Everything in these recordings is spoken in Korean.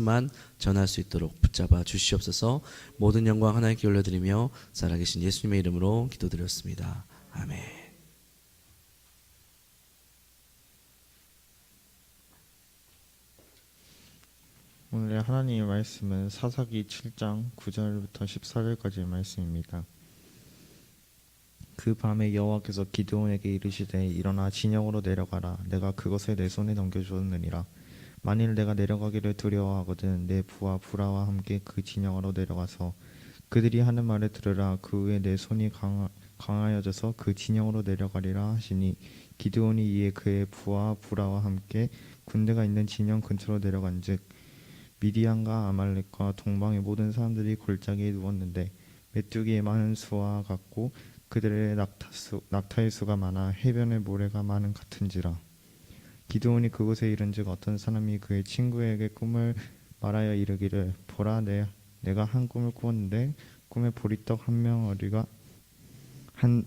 만 전할 수 있도록 붙잡아 주시옵소서. 모든 영광 하나님께 올려드리며 살아계신 예수님의 이름으로 기도드렸습니다. 아멘. 오늘의 하나님의 말씀은 사사기 7장 9절부터 14절까지의 말씀입니다. 그 밤에 여호와께서 기드온에게 이르시되 일어나 진영으로 내려가라. 내가 그것을 내 손에 넘겨주었느니라. 만일 내가 내려가기를 두려워하거든 내 부하 부라와 함께 그 진영으로 내려가서 그들이 하는 말을 들으라. 그 후에 내 손이 강하여져서 그 진영으로 내려가리라 하시니 기드온이 이에 그의 부하 부라와 함께 군대가 있는 진영 근처로 내려간즉 미디안과 아말렉과 동방의 모든 사람들이 골짜기에 누웠는데 메뚜기의 많은 수와 같고 그들의 낙타의 수가 많아 해변의 모래가 많은 같은지라. 기드온이 그곳에 이른즉 어떤 사람이 그의 친구에게 꿈을 말하여 이르기를 보라 내가 한 꿈을 꾸었는데 꿈에 보리떡 한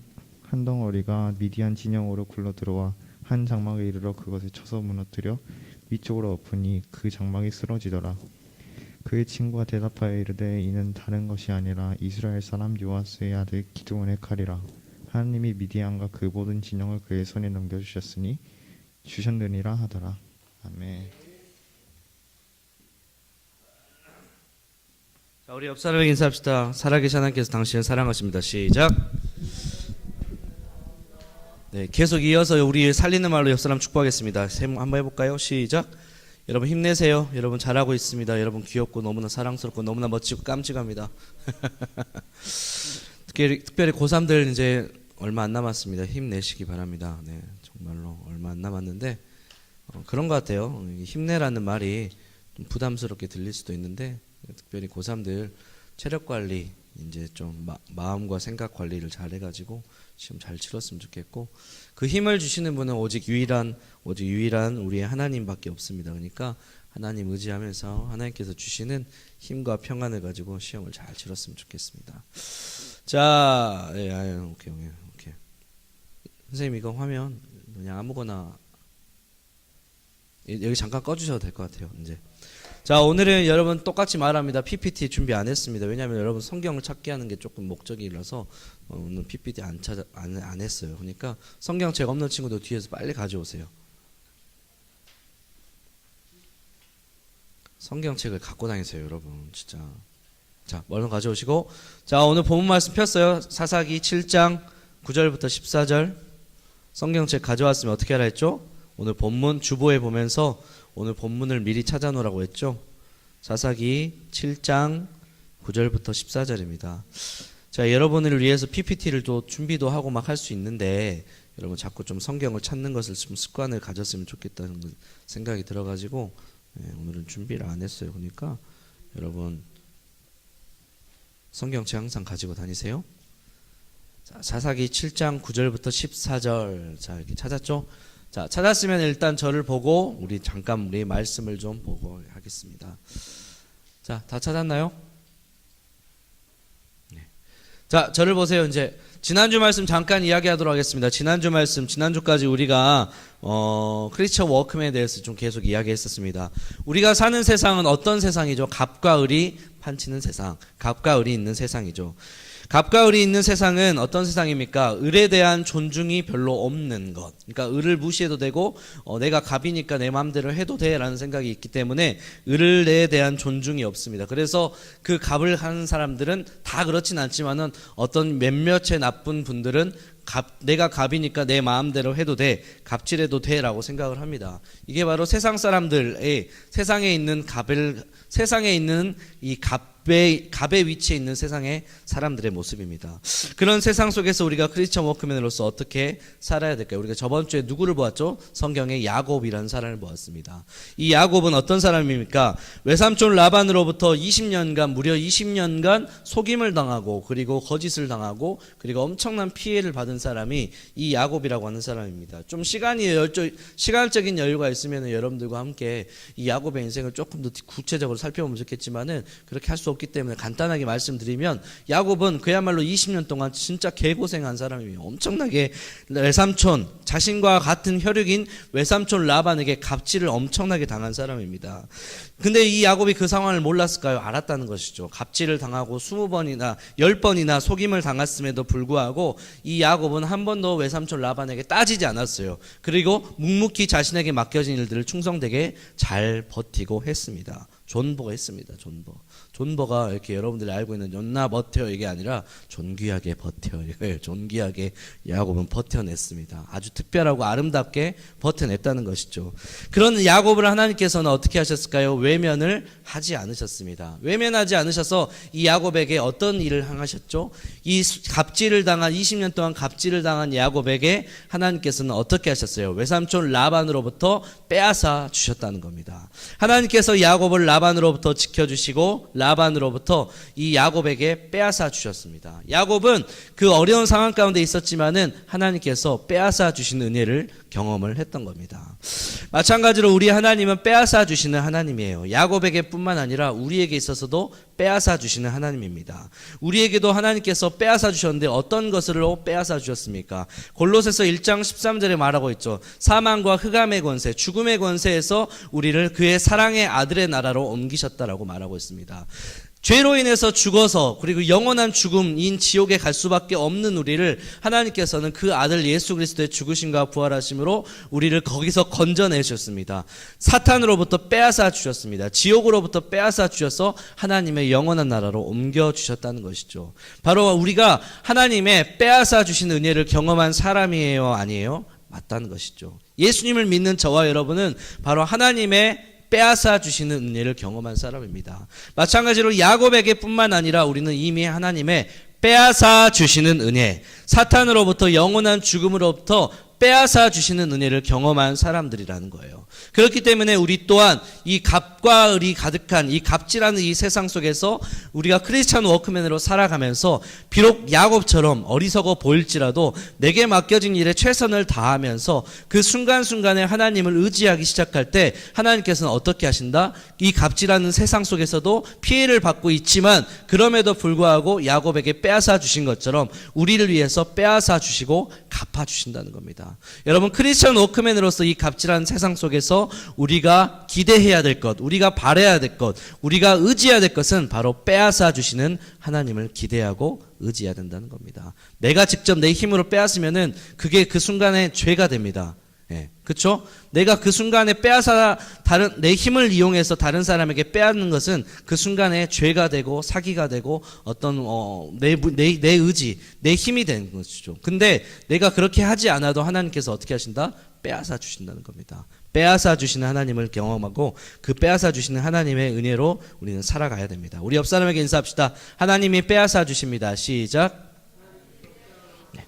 덩어리가 미디안 진영으로 굴러 들어와 한 장막에 이르러 그것을 쳐서 무너뜨려 위쪽으로 엎으니 그 장막이 쓰러지더라. 그의 친구가 대답하여 이르되 이는 다른 것이 아니라 이스라엘 사람 요아스의 아들 기드온의 칼이라. 하나님이 미디안과 그 모든 진영을 그의 손에 주셨느니라 하더라. 아멘. 자, 우리 옆 사람에게 인사합시다. 살아계신 하나님께서 당신을 사랑하십니다. 시작. 네, 계속 이어서 우리 살리는 말로 옆 사람 축복하겠습니다. 한번 해볼까요? 시작. 여러분 힘내세요. 여러분 잘하고 있습니다. 여러분 귀엽고 너무나 사랑스럽고 너무나 멋지고 깜찍합니다. 특별히 고3들 이제 얼마 안 남았습니다. 힘내시기 바랍니다. 네, 정말로 얼마 안 남았는데 그런 것 같아요. 힘내라는 말이 좀 부담스럽게 들릴 수도 있는데 특별히 고3들 체력 관리 이제 좀 마음과 생각 관리를 잘 해가지고 시험 잘 치렀으면 좋겠고 그 힘을 주시는 분은 오직 유일한 우리의 하나님밖에 없습니다. 그러니까 하나님 의지하면서 하나님께서 주시는 힘과 평안을 가지고 시험을 잘 치렀으면 좋겠습니다. 자, 오케이. 선생님 이거 화면 그냥 아무거나 여기 잠깐 꺼주셔도 될 것 같아요. 이제 자, 오늘은 여러분 똑같이 말합니다. PPT 준비 안 했습니다. 왜냐하면 여러분 성경을 찾게 하는 게 조금 목적이라서 오늘 PPT 안 했어요. 그러니까 성경책 없는 친구들 뒤에서 빨리 가져오세요. 성경책을 갖고 다니세요, 여러분. 진짜. 자, 얼른 가져오시고 자, 오늘 본문 말씀 폈어요. 사사기 7장 9절부터 14절 성경책 가져왔으면 어떻게 하라 했죠? 오늘 본문 주보에 보면서 오늘 본문을 미리 찾아놓으라고 했죠. 사사기 7장 9절부터 14절입니다. 자, 여러분을 위해서 PPT를 또 준비도 하고 막 할 수 있는데 여러분 자꾸 좀 성경을 찾는 것을 좀 습관을 가졌으면 좋겠다는 생각이 들어가지고 오늘은 준비를 안 했어요. 그러니까 여러분 성경책 항상 가지고 다니세요. 자, 사사기 7장 9절부터 14절 자, 이렇게 찾았죠? 자, 찾았으면 일단 저를 보고 우리 잠깐 우리 말씀을 좀 보고 하겠습니다. 자, 다 찾았나요? 네. 자, 저를 보세요. 이제 지난주 말씀 잠깐 이야기하도록 하겠습니다. 지난주까지 우리가 크리스천 워크맨에 대해서 좀 계속 이야기했었습니다. 우리가 사는 세상은 어떤 세상이죠? 갑과 을이 판치는 세상, 갑과 을이 있는 세상이죠. 갑과 을이 있는 세상은 어떤 세상입니까? 을에 대한 존중이 별로 없는 것. 그러니까 을을 무시해도 되고 내가 갑이니까 내 마음대로 해도 돼라는 생각이 있기 때문에 을에 대한 존중이 없습니다. 그래서 그 갑을 하는 사람들은 다 그렇진 않지만은 어떤 몇몇의 나쁜 분들은 내가 갑이니까 내 마음대로 해도 돼, 갑질해도 돼라고 생각을 합니다. 이게 바로 세상 사람들의 세상에 있는 이 갑의 위치에 있는 세상의 사람들의 모습입니다. 그런 세상 속에서 우리가 크리스천 워크맨으로서 어떻게 살아야 될까요? 우리가 저번 주에 누구를 보았죠? 성경의 야곱이라는 사람을 보았습니다. 이 야곱은 어떤 사람입니까? 외삼촌 라반으로부터 무려 20년간 속임을 당하고 그리고 거짓을 당하고 그리고 엄청난 피해를 받은 사람이 이 야곱이라고 하는 사람입니다. 좀 시간적인 여유가 있으면 여러분들과 함께 이 야곱의 인생을 조금 더 구체적으로 살펴보면 좋겠지만은 그렇게 할 수 없기 때문에 간단하게 말씀드리면 야곱은 그야말로 20년 동안 진짜 개고생한 사람이에요. 엄청나게 외삼촌, 자신과 같은 혈육인 외삼촌 라반에게 갑질을 엄청나게 당한 사람입니다. 근데 이 야곱이 그 상황을 몰랐을까요? 알았다는 것이죠. 갑질을 당하고 20번이나 10번이나 속임을 당했음에도 불구하고 이 야곱은 한 번도 외삼촌 라반에게 따지지 않았어요. 그리고 묵묵히 자신에게 맡겨진 일들을 충성되게 잘 버티고 했습니다. 존버했습니다. 존버가 이렇게 여러분들이 알고 있는 연나 버텨 이게 아니라 존귀하게 버텨 이거예요. 존귀하게 야곱은 버텨냈습니다. 아주 특별하고 아름답게 버텨냈다는 것이죠. 그런 야곱을 하나님께서는 어떻게 하셨을까요? 외면을 하지 않으셨습니다. 외면하지 않으셔서 이 야곱에게 어떤 일을 행하셨죠? 이 갑질을 당한 20년 동안 갑질을 당한 야곱에게 하나님께서는 어떻게 하셨어요? 외삼촌 라반으로부터 빼앗아 주셨다는 겁니다. 하나님께서 야곱을 라반으로부터 지켜주시고 라반으로부터 이 야곱에게 빼앗아 주셨습니다. 야곱은 그 어려운 상황 가운데 있었지만은 하나님께서 빼앗아 주신 은혜를 경험을 했던 겁니다. 마찬가지로 우리 하나님은 빼앗아 주시는 하나님이에요. 야곱에게 뿐만 아니라 우리에게 있어서도 빼앗아 주시는 하나님입니다. 우리에게도 하나님께서 빼앗아 주셨는데 어떤 것으로 빼앗아 주셨습니까? 골로새서 1장 13절에 말하고 있죠. 사망과 흑암의 권세, 죽음의 권세에서 우리를 그의 사랑의 아들의 나라로 옮기셨다라고 말하고 있습니다. 죄로 인해서 죽어서 그리고 영원한 죽음인 지옥에 갈 수밖에 없는 우리를 하나님께서는 그 아들 예수 그리스도의 죽으심과 부활하심으로 우리를 거기서 건져내셨습니다. 사탄으로부터 빼앗아 주셨습니다. 지옥으로부터 빼앗아 주셔서 하나님의 영원한 나라로 옮겨주셨다는 것이죠. 바로 우리가 하나님의 빼앗아 주신 은혜를 경험한 사람이에요, 아니에요? 맞다는 것이죠. 예수님을 믿는 저와 여러분은 바로 하나님의 빼앗아 주시는 은혜를 경험한 사람입니다. 마찬가지로 야곱에게 뿐만 아니라 우리는 이미 하나님의 빼앗아 주시는 은혜, 사탄으로부터 영원한 죽음으로부터 빼앗아 주시는 은혜를 경험한 사람들이라는 거예요. 그렇기 때문에 우리 또한 이 갑과 을이 가득한 이 갑질하는 이 세상 속에서 우리가 크리스찬 워크맨으로 살아가면서 비록 야곱처럼 어리석어 보일지라도 내게 맡겨진 일에 최선을 다하면서 그 순간순간에 하나님을 의지하기 시작할 때 하나님께서는 어떻게 하신다? 이 갑질하는 세상 속에서도 피해를 받고 있지만 그럼에도 불구하고 야곱에게 빼앗아 주신 것처럼 우리를 위해서 빼앗아 주시고 갚아 주신다는 겁니다. 여러분, 크리스찬 워크맨으로서 이 갑질하는 세상 속에서 우리가 기대해야 될 것, 우리가 바라야 될 것, 우리가 의지해야 될 것은 바로 빼앗아 주시는 하나님을 기대하고 의지해야 된다는 겁니다. 내가 직접 내 힘으로 빼앗으면은 그게 그 순간에 죄가 됩니다. 예, 그렇죠? 내가 그 순간에 빼앗아 내 힘을 이용해서 다른 사람에게 빼앗는 것은 그 순간에 죄가 되고 사기가 되고 어떤 내 의지, 내 힘이 되는 것이죠. 근데 내가 그렇게 하지 않아도 하나님께서 어떻게 하신다? 빼앗아 주신다는 겁니다. 빼앗아 주시는 하나님을 경험하고 그 빼앗아 주시는 하나님의 은혜로 우리는 살아가야 됩니다. 우리 옆 사람에게 인사합시다. 하나님이 빼앗아 주십니다. 시작.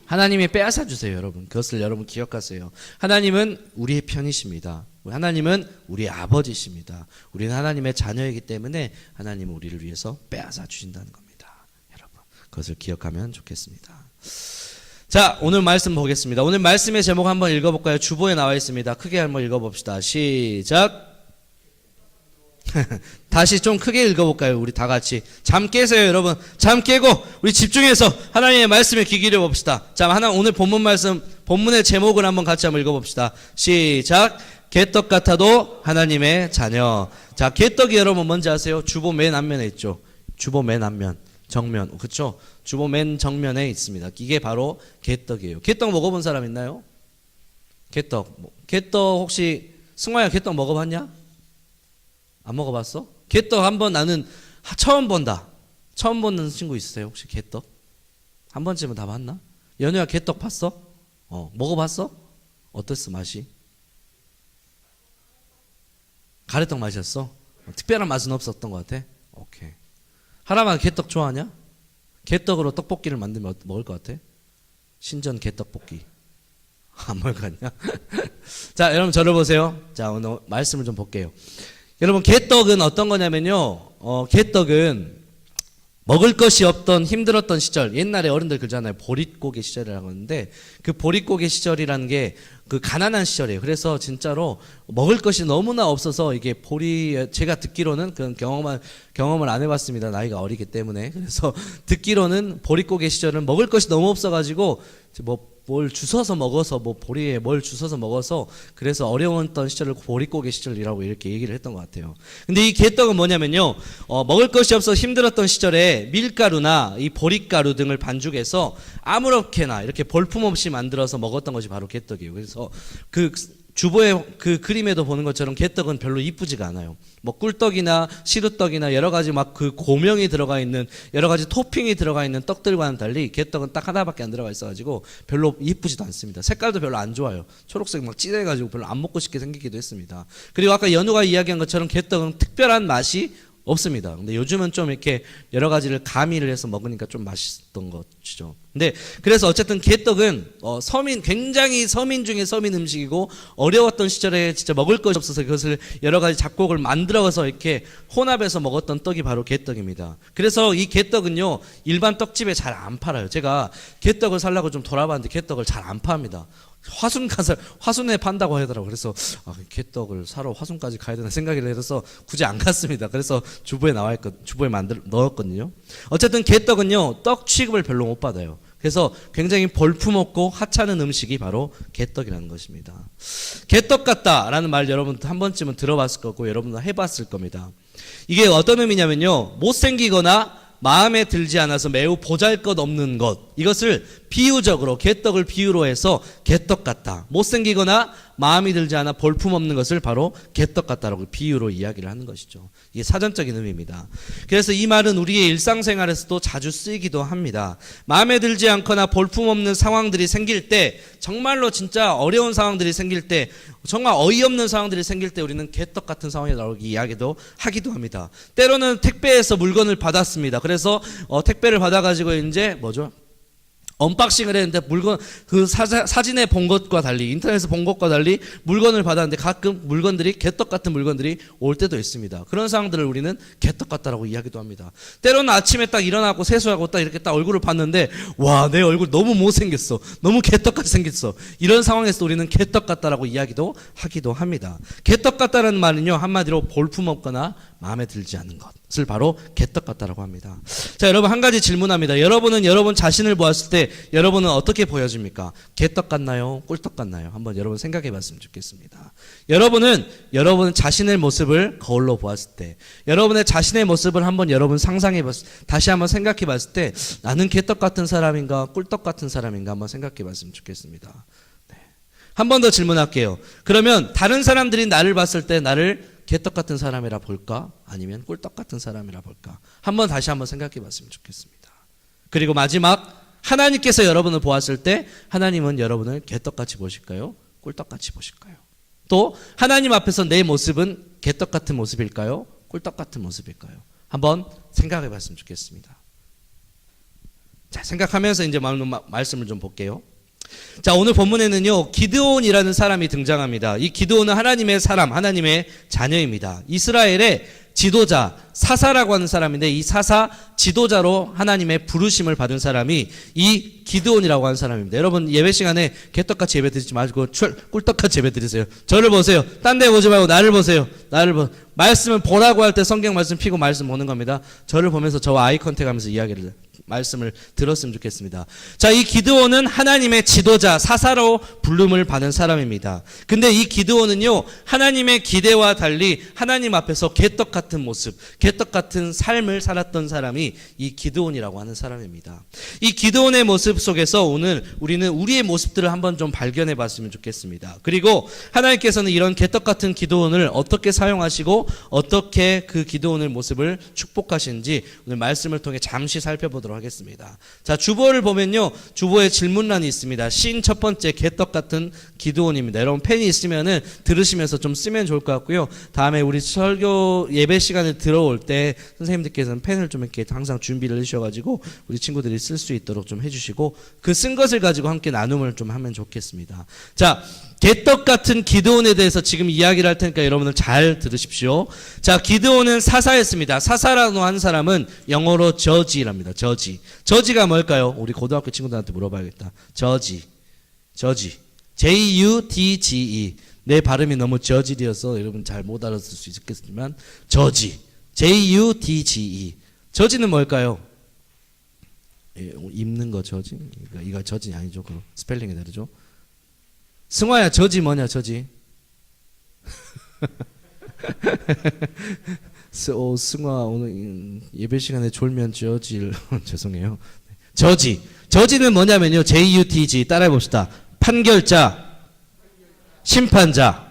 하나님이 빼앗아 주세요, 여러분. 그것을 여러분 기억하세요. 하나님은 우리의 편이십니다. 하나님은 우리의 아버지십니다. 우리는 하나님의 자녀이기 때문에 하나님은 우리를 위해서 빼앗아 주신다는 겁니다. 여러분, 그것을 기억하면 좋겠습니다. 자, 오늘 말씀 보겠습니다. 오늘 말씀의 제목 한번 읽어볼까요? 주보에 나와 있습니다. 크게 한번 읽어봅시다. 시작. 다시 좀 크게 읽어볼까요? 우리 다 같이. 잠 깨세요, 여러분. 잠 깨고 우리 집중해서 하나님의 말씀에 귀 기울여 봅시다. 자, 오늘 본문 말씀, 본문의 제목을 한번 같이 한번 읽어봅시다. 시작. 개떡 같아도 하나님의 자녀. 자, 개떡이 여러분 뭔지 아세요? 주보 맨 앞면에 있죠. 주보 맨 앞면, 정면, 그렇죠? 주보 맨 정면에 있습니다. 이게 바로 개떡이에요. 개떡 먹어본 사람 있나요? 개떡 혹시 승화야 개떡 먹어봤냐? 안 먹어봤어? 개떡 한번 나는 처음 본다. 처음 보는 친구 있으세요? 혹시 개떡? 한 번쯤은 다 봤나? 연우야 개떡 봤어? 먹어봤어? 어땠어 맛이? 가래떡 맛이었어? 특별한 맛은 없었던 것 같아? 오케이. 하람아 개떡 좋아하냐? 개떡으로 떡볶이를 만들면 먹을 것 같아? 신전 개떡볶이. 안 먹을 것 같냐? 자, 여러분 저를 보세요. 자, 오늘 말씀을 좀 볼게요. 여러분 개떡은 어떤 거냐면요. 개떡은 먹을 것이 없던 힘들었던 시절, 옛날에 어른들 그러잖아요. 보릿고개 시절이라고 하는데 그 보릿고개 시절이라는 게 그 가난한 시절이에요. 그래서 진짜로 먹을 것이 너무나 없어서 이게 제가 듣기로는 그런 경험을 안 해봤습니다. 나이가 어리기 때문에. 그래서 듣기로는 보릿고개 시절은 먹을 것이 너무 없어가지고 뭘 주워서 먹어서 보리에 뭘 주워서 먹어서 그래서 어려웠던 시절을 보릿고개 시절이라고 이렇게 얘기를 했던 것 같아요. 근데 이 개떡은 뭐냐면요, 먹을 것이 없어 힘들었던 시절에 밀가루나 이 보릿가루 등을 반죽해서 아무렇게나 이렇게 볼품없이 만들어서 먹었던 것이 바로 개떡이에요. 그래서 그 주보의 그 그림에도 보는 것처럼 개떡은 별로 이쁘지가 않아요. 뭐 꿀떡이나 시루떡이나 여러 가지 막 그 고명이 들어가 있는 여러 가지 토핑이 들어가 있는 떡들과는 달리 개떡은 딱 하나밖에 안 들어가 있어가지고 별로 이쁘지도 않습니다. 색깔도 별로 안 좋아요. 초록색 막 진해가지고 별로 안 먹고 싶게 생기기도 했습니다. 그리고 아까 연우가 이야기한 것처럼 개떡은 특별한 맛이 없습니다. 근데 요즘은 좀 이렇게 여러 가지를 가미를 해서 먹으니까 좀 맛있던 것이죠. 근데 그래서 어쨌든 개떡은 굉장히 서민 중에 서민 음식이고 어려웠던 시절에 진짜 먹을 것이 없어서 그것을 여러 가지 잡곡을 만들어서 이렇게 혼합해서 먹었던 떡이 바로 개떡입니다. 그래서 이 개떡은요, 일반 떡집에 잘 안 팔아요. 제가 개떡을 살려고 좀 돌아봤는데 개떡을 잘 안 팝니다. 화순에 판다고 하더라고요. 그래서 개떡을 사러 화순까지 가야 되나 생각을 해서 굳이 안 갔습니다. 그래서 주부에 넣었거든요. 어쨌든 개떡은요, 떡 취급을 별로 못 받아요. 그래서 굉장히 볼품없고 하찮은 음식이 바로 개떡이라는 것입니다. 개떡 같다라는 말 여러분 한 번쯤은 들어봤을 거고 여러분도 해봤을 겁니다. 이게 어떤 의미냐면요, 못생기거나 마음에 들지 않아서 매우 보잘것없는 것, 이것을 비유적으로 개떡을 비유로 해서 개떡 같다, 못생기거나 마음이 들지 않아 볼품없는 것을 바로 개떡 같다라고 비유로 이야기를 하는 것이죠. 이게 사전적인 의미입니다. 그래서 이 말은 우리의 일상생활에서도 자주 쓰이기도 합니다. 마음에 들지 않거나 볼품없는 상황들이 생길 때, 정말로 진짜 어려운 상황들이 생길 때, 정말 어이없는 상황들이 생길 때 우리는 개떡 같은 상황이 나오기 이야기도 하기도 합니다. 때로는 택배에서 물건을 받았습니다. 그래서 택배를 받아가지고 이제 언박싱을 했는데 물건 사진에 본 것과 달리, 인터넷에서 본 것과 달리 물건을 받았는데 가끔 물건들이 개떡 같은 물건들이 올 때도 있습니다. 그런 상황들을 우리는 개떡 같다라고 이야기도 합니다. 때로는 아침에 딱 일어나고 세수하고 딱 이렇게 딱 얼굴을 봤는데 와, 내 얼굴 너무 못생겼어, 너무 개떡같이 생겼어, 이런 상황에서 우리는 개떡 같다라고 이야기도 하기도 합니다. 개떡 같다는 말은요, 한마디로 볼품없거나 마음에 들지 않는 것을 바로 개떡 같다라고 합니다. 자, 여러분 한 가지 질문합니다. 여러분은 여러분 자신을 보았을 때 여러분은 어떻게 보여집니까? 개떡 같나요? 꿀떡 같나요? 한번 여러분 생각해 봤으면 좋겠습니다. 여러분 자신의 모습을 거울로 보았을 때, 여러분의 자신의 모습을 한번 여러분 상상해 봤을 때, 다시 한번 생각해 봤을 때 나는 개떡 같은 사람인가 꿀떡 같은 사람인가 한번 생각해 봤으면 좋겠습니다. 네. 한 번 더 질문할게요. 그러면 다른 사람들이 나를 봤을 때 나를 개떡 같은 사람이라 볼까? 아니면 꿀떡 같은 사람이라 볼까? 다시 한번 생각해 봤으면 좋겠습니다. 그리고 마지막, 하나님께서 여러분을 보았을 때 하나님은 여러분을 개떡같이 보실까요? 꿀떡같이 보실까요? 또 하나님 앞에서 내 모습은 개떡 같은 모습일까요? 꿀떡 같은 모습일까요? 한번 생각해 봤으면 좋겠습니다. 자, 생각하면서 이제 말씀을 좀 볼게요. 자, 오늘 본문에는요, 기드온이라는 사람이 등장합니다. 이 기드온은 하나님의 사람, 하나님의 자녀입니다. 이스라엘의 지도자, 사사라고 하는 사람인데, 이 사사 지도자로 하나님의 부르심을 받은 사람이 이 기드온이라고 하는 사람입니다. 여러분 예배 시간에 개떡같이 예배 드리지 마시고 꿀떡같이 예배 드리세요. 저를 보세요. 딴 데 보지 말고 나를 보세요. 말씀을 보라고 할 때 성경 말씀 피고 말씀 보는 겁니다. 저를 보면서 저와 아이 컨택하면서 말씀을 들었으면 좋겠습니다. 자, 이 기드온은 하나님의 지도자, 사사로 부름을 받은 사람입니다. 근데 이 기드온은요, 하나님의 기대와 달리 하나님 앞에서 개떡 같은 모습, 개떡 같은 삶을 살았던 사람이 이 기드온이라고 하는 사람입니다. 이 기드온의 모습 속에서 오늘 우리는 우리의 모습들을 한번 좀 발견해 봤으면 좋겠습니다. 그리고 하나님께서는 이런 개떡 같은 기드온을 어떻게 사용하시고 어떻게 그 기드온의 모습을 축복하시는지 오늘 말씀을 통해 잠시 살펴보도록 하겠습니다. 자, 주보를 보면요, 주보에 질문란이 있습니다. 신 첫 번째 개떡 같은 기드온입니다. 여러분 펜이 있으면은 들으시면서 좀 쓰면 좋을 것 같고요. 다음에 우리 설교 예배 시간에 들어올 때 선생님들께서는 펜을 좀 이렇게 항상 준비를 해주셔가지고 우리 친구들이 쓸 수 있도록 좀 해주시고 그 쓴 것을 가지고 함께 나눔을 좀 하면 좋겠습니다. 자, 개떡 같은 기드온에 대해서 지금 이야기를 할 테니까 여러분들 잘 들으십시오. 자, 기드온은 사사였습니다. 사사라고 하는 사람은 영어로 저지랍니다. 저지. 저지가 뭘까요? 우리 고등학교 친구들한테 물어봐야겠다. 저지. J-U-D-G-E. 내 발음이 너무 저질이어서 여러분 잘 못 알아들을 수 있겠지만 저지. J-U-D-G-E. 저지는 뭘까요? 예, 입는 거 저지? 이거 저지 아니죠? 그 스펠링이 다르죠? 승화야, 저지 뭐냐, 저지? 승화 오늘 예배 시간에 졸면 저질 죄송해요. 저지. 저지는 뭐냐면요. J-U-D-G 따라해 봅시다. 판결자, 심판자.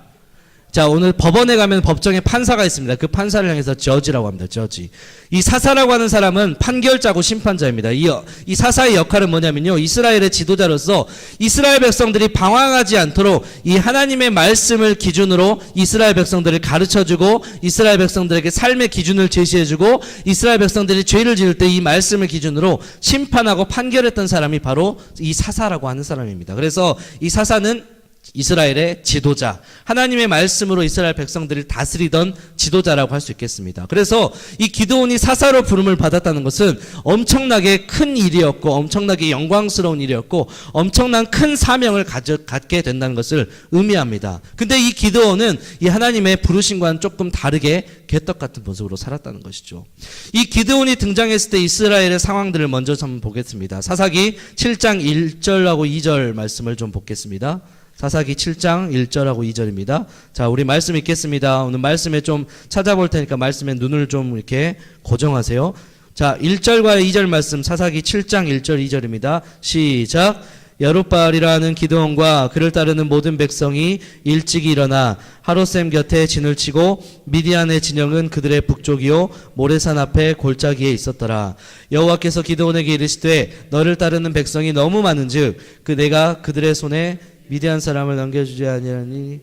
자, 오늘 법원에 가면 법정에 판사가 있습니다. 그 판사를 향해서 저지라고 합니다. 저지. 이 사사라고 하는 사람은 판결자고 심판자입니다. 이 사사의 역할은 뭐냐면요. 이스라엘의 지도자로서 이스라엘 백성들이 방황하지 않도록 이 하나님의 말씀을 기준으로 이스라엘 백성들을 가르쳐주고 이스라엘 백성들에게 삶의 기준을 제시해주고 이스라엘 백성들이 죄를 지을 때 이 말씀을 기준으로 심판하고 판결했던 사람이 바로 이 사사라고 하는 사람입니다. 그래서 이 사사는 이스라엘의 지도자, 하나님의 말씀으로 이스라엘 백성들을 다스리던 지도자라고 할 수 있겠습니다. 그래서 이 기드온이 사사로 부름을 받았다는 것은 엄청나게 큰 일이었고 엄청나게 영광스러운 일이었고 엄청난 큰 사명을 갖게 된다는 것을 의미합니다. 근데 이 기드온은 이 하나님의 부르심과는 조금 다르게 개떡 같은 모습으로 살았다는 것이죠. 이 기드온이 등장했을 때 이스라엘의 상황들을 먼저 좀 보겠습니다. 사사기 7장 1절하고 2절 말씀을 좀 보겠습니다. 사사기 7장 1절하고 2절입니다. 자, 우리 말씀 읽겠습니다. 오늘 말씀에 좀 찾아볼 테니까 말씀에 눈을 좀 이렇게 고정하세요. 자, 1절과 2절 말씀 사사기 7장 1절 2절입니다. 시작. 여룻바알이라는 기드온과 그를 따르는 모든 백성이 일찍이 일어나 하롯셈 곁에 진을 치고 미디안의 진영은 그들의 북쪽이요 모레산 앞에 골짜기에 있었더라. 여호와께서 기드온에게 이르시되 너를 따르는 백성이 너무 많은즉 내가 그들의 손에 미디안 사람을 넘겨주지 아니하니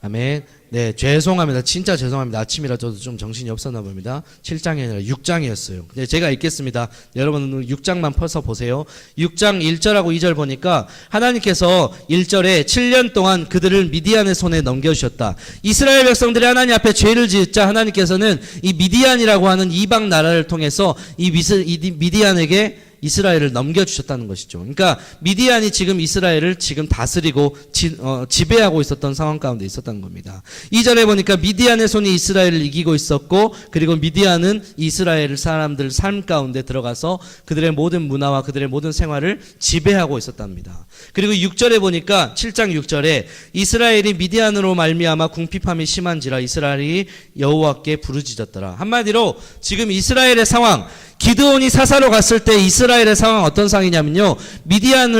아멘. 네, 죄송합니다. 진짜 죄송합니다. 아침이라 저도 좀 정신이 없었나 봅니다. 7장이 아니라 6장이었어요. 네, 제가 읽겠습니다. 여러분은 6장만 펴서 보세요. 6장 1절하고 2절 보니까 하나님께서 1절에 7년 동안 그들을 미디안의 손에 넘겨주셨다. 이스라엘 백성들이 하나님 앞에 죄를 짓자 하나님께서는 이 미디안이라고 하는 이방 나라를 통해서 이 미디안에게 이스라엘을 넘겨주셨다는 것이죠. 그러니까 미디안이 지금 이스라엘을 지금 다스리고 지배하고 있었던 상황 가운데 있었다는 겁니다. 2절에 보니까 미디안의 손이 이스라엘을 이기고 있었고 그리고 미디안은 이스라엘 사람들 삶 가운데 들어가서 그들의 모든 문화와 그들의 모든 생활을 지배하고 있었답니다. 그리고 6절에 보니까 7장 6절에 이스라엘이 미디안으로 말미암아 궁핍함이 심한지라 이스라엘이 여호와께 부르짖었더라. 한마디로 지금 이스라엘의 상황, 기드온이 사사로 갔을 때 이스라엘의 상황은 어떤 상황이냐면요. 미디안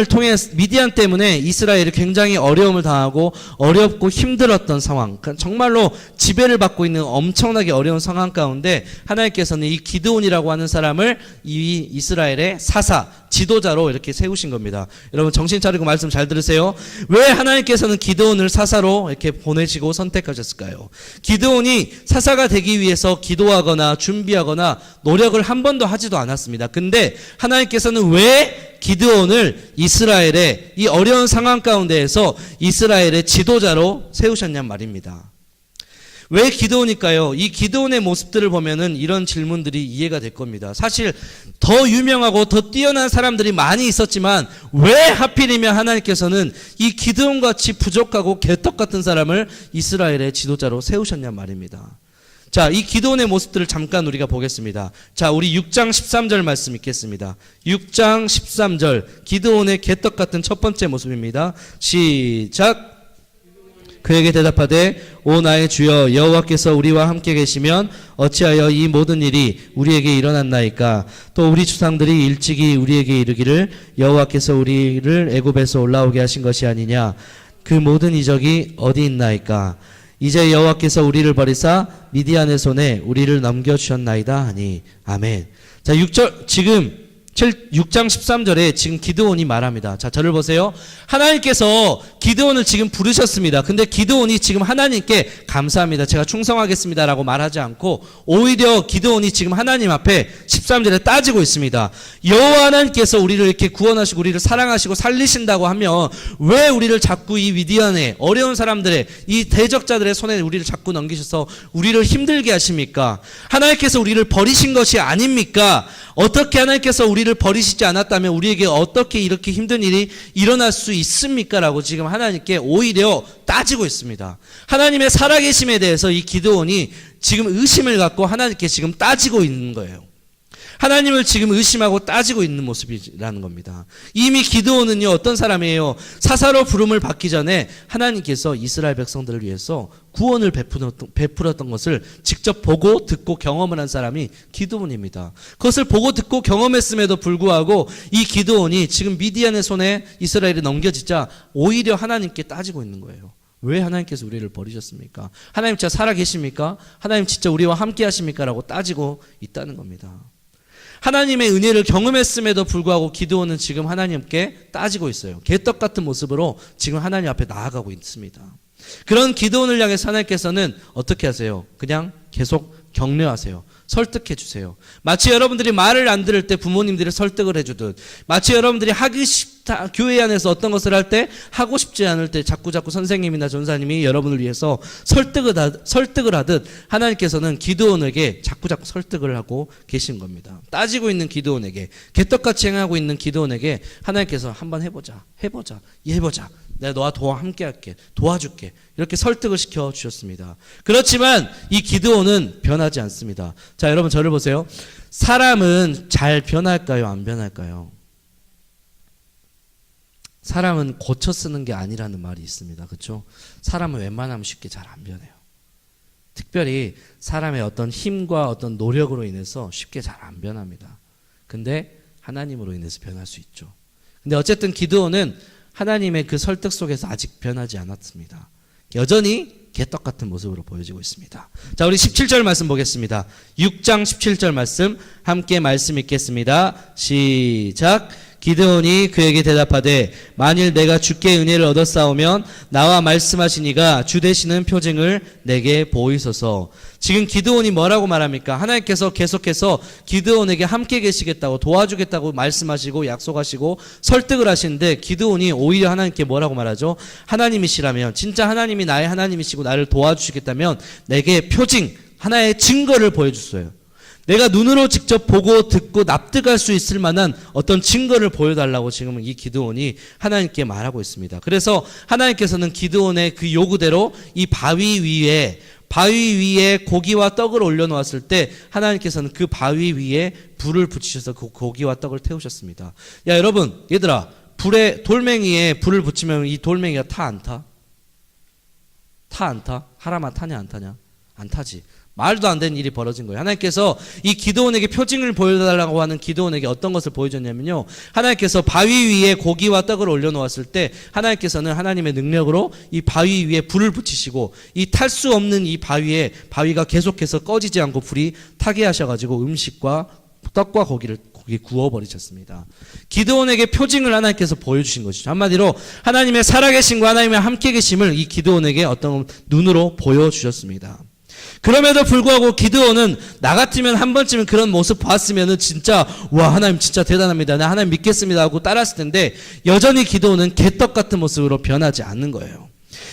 때문에 이스라엘이 굉장히 어려움을 당하고 어렵고 힘들었던 상황. 그러니까 정말로 지배를 받고 있는 엄청나게 어려운 상황 가운데 하나님께서는 이 기드온이라고 하는 사람을 이 이스라엘의 사사, 지도자로 이렇게 세우신 겁니다. 여러분 정신 차리고 말씀 잘 들으세요. 왜 하나님께서는 기드온을 사사로 이렇게 보내시고 선택하셨을까요? 기드온이 사사가 되기 위해서 기도하거나 준비하거나 노력을 한 번도 하지도 않았습니다. 근데 하나님께서는 왜 기드온을 이스라엘의 이 어려운 상황 가운데에서 이스라엘의 지도자로 세우셨냔 말입니다. 왜 기드온일까요? 이 기드온의 모습들을 보면은 이런 질문들이 이해가 될 겁니다. 사실 더 유명하고 더 뛰어난 사람들이 많이 있었지만 왜 하필이면 하나님께서는 이 기드온같이 부족하고 개떡 같은 사람을 이스라엘의 지도자로 세우셨냔 말입니다. 자, 이 기드온의 모습들을 잠깐 우리가 보겠습니다. 자, 우리 6장 13절 말씀 읽겠습니다. 6장 13절 기드온의 개떡 같은 첫 번째 모습입니다. 시작. 그에게 대답하되 오 나의 주여 여호와께서 우리와 함께 계시면 어찌하여 이 모든 일이 우리에게 일어났나이까. 또 우리 조상들이 일찍이 우리에게 이르기를 여호와께서 우리를 애굽에서 올라오게 하신 것이 아니냐. 그 모든 이적이 어디 있나이까. 이제 여호와께서 우리를 버리사 미디안의 손에 우리를 넘겨주셨나이다 하니. 아멘. 자, 6절 지금 6장 13절에 지금 기드온이 말합니다. 자, 저를 보세요. 하나님께서 기드온을 지금 부르셨습니다. 근데 기드온이 지금 하나님께 감사합니다, 제가 충성하겠습니다라고 말하지 않고 오히려 기드온이 지금 하나님 앞에 13절에 따지고 있습니다. 여호와 하나님께서 우리를 이렇게 구원하시고 우리를 사랑하시고 살리신다고 하면 왜 우리를 자꾸 이 미디안의 어려운 사람들의 이 대적자들의 손에 우리를 자꾸 넘기셔서 우리를 힘들게 하십니까? 하나님께서 우리를 버리신 것이 아닙니까? 어떻게 하나님께서 우리를 버리시지 않았다면 우리에게 어떻게 이렇게 힘든 일이 일어날 수 있습니까? 라고 지금 하나님께 오히려 따지고 있습니다. 하나님의 살아계심에 대해서 이 기드온이 지금 의심을 갖고 하나님께 지금 따지고 있는 거예요. 하나님을 지금 의심하고 따지고 있는 모습이라는 겁니다. 이미 기드온은요, 어떤 사람이에요? 사사로 부름을 받기 전에 하나님께서 이스라엘 백성들을 위해서 구원을 베풀었던 것을 직접 보고 듣고 경험을 한 사람이 기드온입니다. 그것을 보고 듣고 경험했음에도 불구하고 이 기드온이 지금 미디안의 손에 이스라엘이 넘겨지자 오히려 하나님께 따지고 있는 거예요. 왜 하나님께서 우리를 버리셨습니까? 하나님 진짜 살아계십니까? 하나님 진짜 우리와 함께 하십니까? 라고 따지고 있다는 겁니다. 하나님의 은혜를 경험했음에도 불구하고 기드온은 지금 하나님께 따지고 있어요. 개떡 같은 모습으로 지금 하나님 앞에 나아가고 있습니다. 그런 기드온을 향해서 하나님께서는 어떻게 하세요? 그냥 계속 격려하세요. 설득해 주세요. 마치 여러분들이 말을 안 들을 때 부모님들이 설득을 해주듯, 마치 여러분들이 하기 싫다, 교회 안에서 어떤 것을 할 때 하고 싶지 않을 때 자꾸 선생님이나 전사님이 여러분을 위해서 설득을 하듯 하나님께서는 기드온에게 자꾸 설득을 하고 계신 겁니다. 따지고 있는 기드온에게, 개떡같이 행하고 있는 기드온에게 하나님께서 한번 해보자. 내가 너와 함께 할게. 도와줄게. 이렇게 설득을 시켜 주셨습니다. 그렇지만 이 기드온은 변하지 않습니다. 자, 여러분 저를 보세요. 사람은 잘 변할까요? 안 변할까요? 사람은 고쳐 쓰는 게 아니라는 말이 있습니다. 그렇죠? 사람은 웬만하면 쉽게 잘 안 변해요. 특별히 사람의 어떤 힘과 어떤 노력으로 인해서 쉽게 잘 안 변합니다. 근데 하나님으로 인해서 변할 수 있죠. 근데 어쨌든 기드온은 하나님의 그 설득 속에서 아직 변하지 않았습니다. 여전히 개떡 같은 모습으로 보여지고 있습니다. 자, 우리 17절 말씀 보겠습니다. 6장 17절 말씀 함께 말씀 읽겠습니다. 시작. 기드온이 그에게 대답하되 만일 내가 주께 은혜를 얻었사오면 나와 말씀하시니가 주 되시는 표징을 내게 보이소서. 지금 기드온이 뭐라고 말합니까? 하나님께서 계속해서 기드온에게 함께 계시겠다고 도와주겠다고 말씀하시고 약속하시고 설득을 하시는데 기드온이 오히려 하나님께 뭐라고 말하죠? 하나님이시라면, 진짜 하나님이 나의 하나님이시고 나를 도와주시겠다면 내게 표징, 하나의 증거를 보여주세요. 내가 눈으로 직접 보고 듣고 납득할 수 있을 만한 어떤 증거를 보여달라고 지금 이 기드온이 하나님께 말하고 있습니다. 그래서 하나님께서는 기드온의 그 요구대로 이 바위 위에 고기와 떡을 올려놓았을 때 하나님께서는 그 바위 위에 불을 붙이셔서 그 고기와 떡을 태우셨습니다. 야, 여러분, 얘들아, 돌멩이에 불을 붙이면 이 돌멩이가 타 안 타? 타 안 타? 하라만 타냐 안 타냐? 안 타지. 말도 안 되는 일이 벌어진 거예요. 하나님께서 이 기드온에게 표징을 보여달라고 하는 기드온에게 어떤 것을 보여줬냐면요, 하나님께서 바위 위에 고기와 떡을 올려놓았을 때 하나님께서는 하나님의 능력으로 이 바위 위에 불을 붙이시고 이 탈 수 없는 이 바위가 계속해서 꺼지지 않고 불이 타게 하셔가지고 음식과 떡과 고기 구워버리셨습니다. 기드온에게 표징을 하나님께서 보여주신 것이죠. 한마디로 하나님의 살아계심과 하나님의 함께 계심을 이 기드온에게 어떤 눈으로 보여주셨습니다. 그럼에도 불구하고 기드온은 나 같으면 한 번쯤은 그런 모습 봤으면은 진짜 와, 하나님 진짜 대단합니다, 나 하나님 믿겠습니다 하고 따랐을 텐데 여전히 기드온은 개떡 같은 모습으로 변하지 않는 거예요.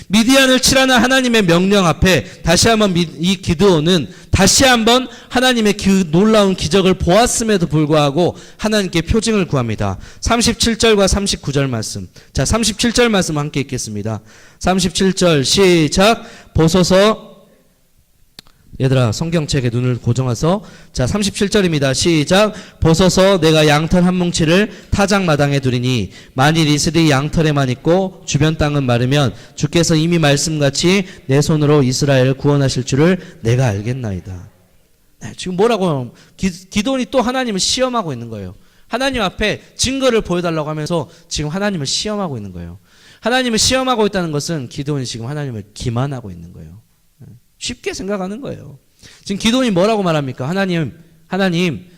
미디안을 치라는 하나님의 명령 앞에 다시 한번 이 기드온은 다시 한번 하나님의 그 놀라운 기적을 보았음에도 불구하고 하나님께 표징을 구합니다. 37절과 39절 말씀. 자, 37절 말씀 함께 읽겠습니다. 37절 시작. 보소서. 얘들아, 성경책에 눈을 고정해서, 자, 37절입니다. 시작. 보소서, 내가 양털 한 뭉치를 타작마당에 두리니 만일 이슬이 양털에만 있고 주변 땅은 마르면 주께서 이미 말씀같이 내 손으로 이스라엘을 구원하실 줄을 내가 알겠나이다. 네, 지금 뭐라고 기드온이 또 하나님을 시험하고 있는 거예요. 하나님 앞에 증거를 보여달라고 하면서 지금 하나님을 시험하고 있는 거예요. 하나님을 시험하고 있다는 것은 기드온이 지금 하나님을 기만하고 있는 거예요. 쉽게 생각하는 거예요. 지금 기드온이 뭐라고 말합니까? 하나님,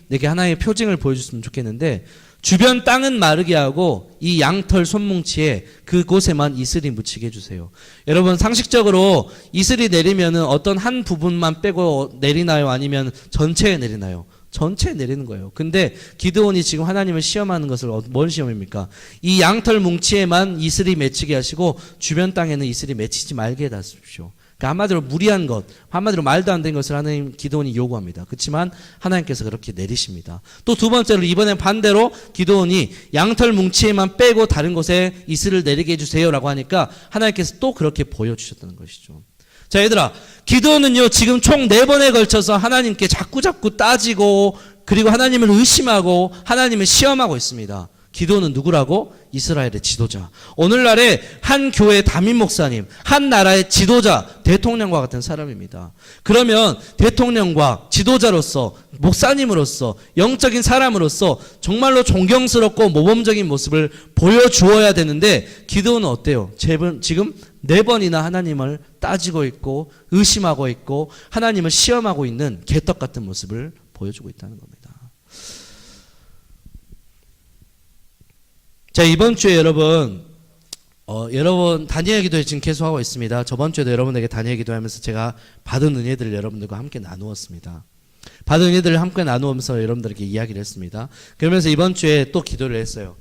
내게 하나의 표징을 보여줬으면 좋겠는데 주변 땅은 마르게 하고 이 양털 손뭉치에 그곳에만 이슬이 묻히게 해주세요. 여러분 상식적으로 이슬이 내리면은 어떤 한 부분만 빼고 내리나요? 아니면 전체에 내리나요? 전체에 내리는 거예요. 근데 기드온이 지금 하나님을 시험하는 것을 뭔 시험입니까? 이 양털 뭉치에만 이슬이 맺히게 하시고 주변 땅에는 이슬이 맺히지 말게 해다십시오. 그러니까 한마디로 무리한 것, 한마디로 말도 안 되는 것을 하나님 기드온이 요구합니다. 그렇지만 하나님께서 그렇게 내리십니다. 또 두 번째로 이번엔 반대로 기드온이 양털 뭉치에만 빼고 다른 곳에 이슬을 내리게 해주세요라고 하니까 하나님께서 또 그렇게 보여주셨다는 것이죠. 자, 얘들아, 기드온은요 지금 총 4번에 걸쳐서 하나님께 자꾸 따지고 그리고 하나님을 의심하고 하나님을 시험하고 있습니다. 기드온은 누구라고? 이스라엘의 지도자. 오늘날의 한 교회의 담임 목사님, 한 나라의 지도자, 대통령과 같은 사람입니다. 그러면 대통령과 지도자로서, 목사님으로서, 영적인 사람으로서 정말로 존경스럽고 모범적인 모습을 보여주어야 되는데 기드온은 어때요? 지금 4번이나 하나님을 따지고 있고 의심하고 있고 하나님을 시험하고 있는 개떡 같은 모습을 보여주고 있다는 겁니다. 자, 이번 주에 여러분 다니엘 기도회 지금 계속하고 있습니다. 저번 주에도 여러분에게 다니엘 기도하면서 제가 받은 은혜들을 여러분들과 함께 나누었습니다. 받은 은혜들을 함께 나누면서 여러분들에게 이야기를 했습니다. 그러면서 이번 주에 또 기도를 했어요.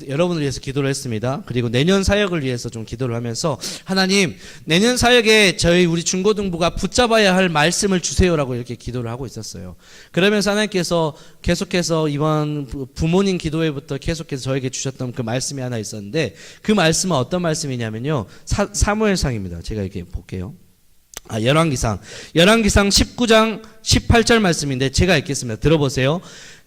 여러분을 위해서 기도를 했습니다. 그리고 내년 사역을 위해서 좀 기도를 하면서 하나님 내년 사역에 우리 중고등부가 붙잡아야 할 말씀을 주세요라고 이렇게 기도를 하고 있었어요. 그러면서 하나님께서 계속해서 이번 부모님 기도회부터 계속해서 저에게 주셨던 그 말씀이 하나 있었는데 그 말씀은 어떤 말씀이냐면요. 사무엘상입니다. 제가 이렇게 볼게요. 열왕기상 19장 18절 말씀인데 제가 읽겠습니다. 들어보세요.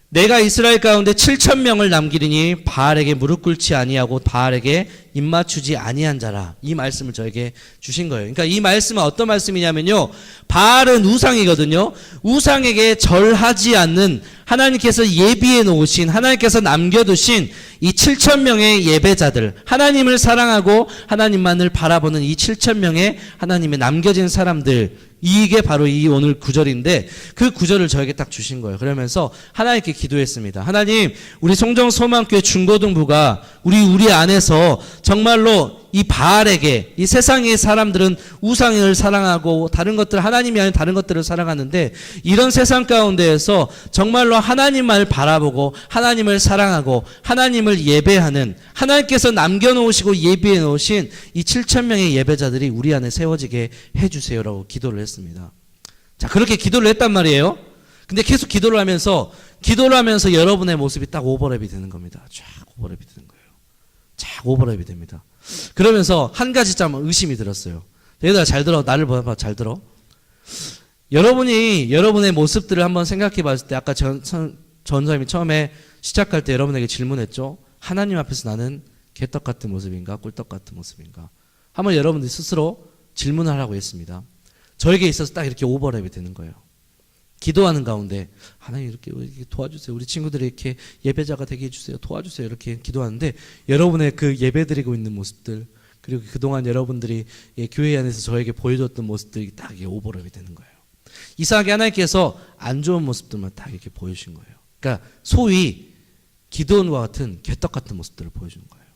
내가 이스라엘 가운데 7,000명을 남기리니 바알에게 무릎 꿇지 아니하고 바알에게 입맞추지 아니한 자라. 이 말씀을 저에게 주신 거예요. 그러니까 이 말씀은 어떤 말씀이냐면요. 바알은 우상이거든요. 우상에게 절하지 않는 하나님께서 예비해 놓으신 하나님께서 남겨두신 이 7,000명의 예배자들, 하나님을 사랑하고 하나님만을 바라보는 이 7,000명의 하나님의 남겨진 사람들, 이게 바로 이 오늘 구절인데 그 구절을 저에게 딱 주신 거예요. 그러면서 하나님께 기도했습니다. 하나님, 우리 송정소망교회 중고등부가 우리 안에서 정말로 이 바알에게, 이 세상의 사람들은 우상을 사랑하고 다른 것들, 하나님이 아닌 다른 것들을 사랑하는데 이런 세상 가운데에서 정말로 하나님만을 바라보고 하나님을 사랑하고 하나님을 예배하는 하나님께서 남겨놓으시고 예비해 놓으신 이 7,000명의 예배자들이 우리 안에 세워지게 해주세요라고 기도를 했습니다. 자, 그렇게 기도를 했단 말이에요. 근데 계속 기도를 하면서 여러분의 모습이 딱 오버랩이 되는 겁니다. 쫙 오버랩이 되는 거예요. 쫙 오버랩이 됩니다. 그러면서 한 가지 참 의심이 들었어요. 얘들아 잘 들어. 나를 봐봐. 잘 들어. 여러분이 여러분의 모습들을 한번 생각해 봤을 때 아까 전사님이 처음에 시작할 때 여러분에게 질문했죠. 하나님 앞에서 나는 개떡 같은 모습인가 꿀떡 같은 모습인가. 한번 여러분들이 스스로 질문을 하라고 했습니다. 저에게 있어서 딱 이렇게 오버랩이 되는 거예요. 기도하는 가운데 하나님 이렇게 도와주세요. 우리 친구들이 이렇게 예배자가 되게 해주세요. 도와주세요. 이렇게 기도하는데 여러분의 그 예배드리고 있는 모습들 그리고 그동안 여러분들이 교회 안에서 저에게 보여줬던 모습들이 딱 이게 오버랩이 되는 거예요. 이상하게 하나님께서 안 좋은 모습들만 딱 이렇게 보여주신 거예요. 그러니까 소위 기도원과 같은 개떡 같은 모습들을 보여주는 거예요.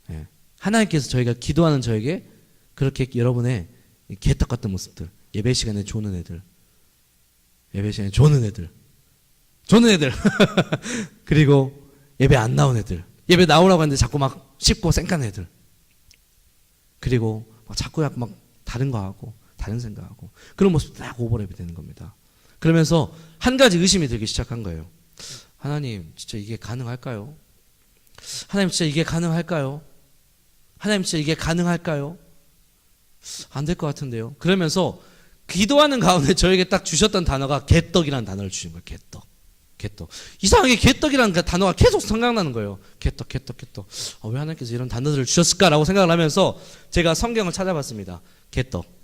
네. 하나님께서 저희가 기도하는 저에게 그렇게 여러분의 개떡 같은 모습들, 예배 시간에 조는 애들, 예배 시간에 조는 애들 그리고 예배 안 나온 애들, 예배 나오라고 하는데 자꾸 막 씹고 쌩까는 애들, 그리고 막 자꾸 막 다른 거 하고 다른 생각하고 그런 모습 딱 오버랩이 되는 겁니다. 그러면서 한 가지 의심이 들기 시작한 거예요. 하나님 진짜 이게 가능할까요? 하나님 진짜 이게 가능할까요? 하나님 진짜 이게 가능할까요? 안 될 것 같은데요. 그러면서 기도하는 가운데 저에게 딱 주셨던 단어가 개떡이라는 단어를 주신 거예요. 개떡. 이상하게 개떡이라는 그 단어가 계속 생각나는 거예요. 개떡. 왜 하나님께서 이런 단어들을 주셨을까라고 생각을 하면서 제가 성경을 찾아봤습니다. 개떡.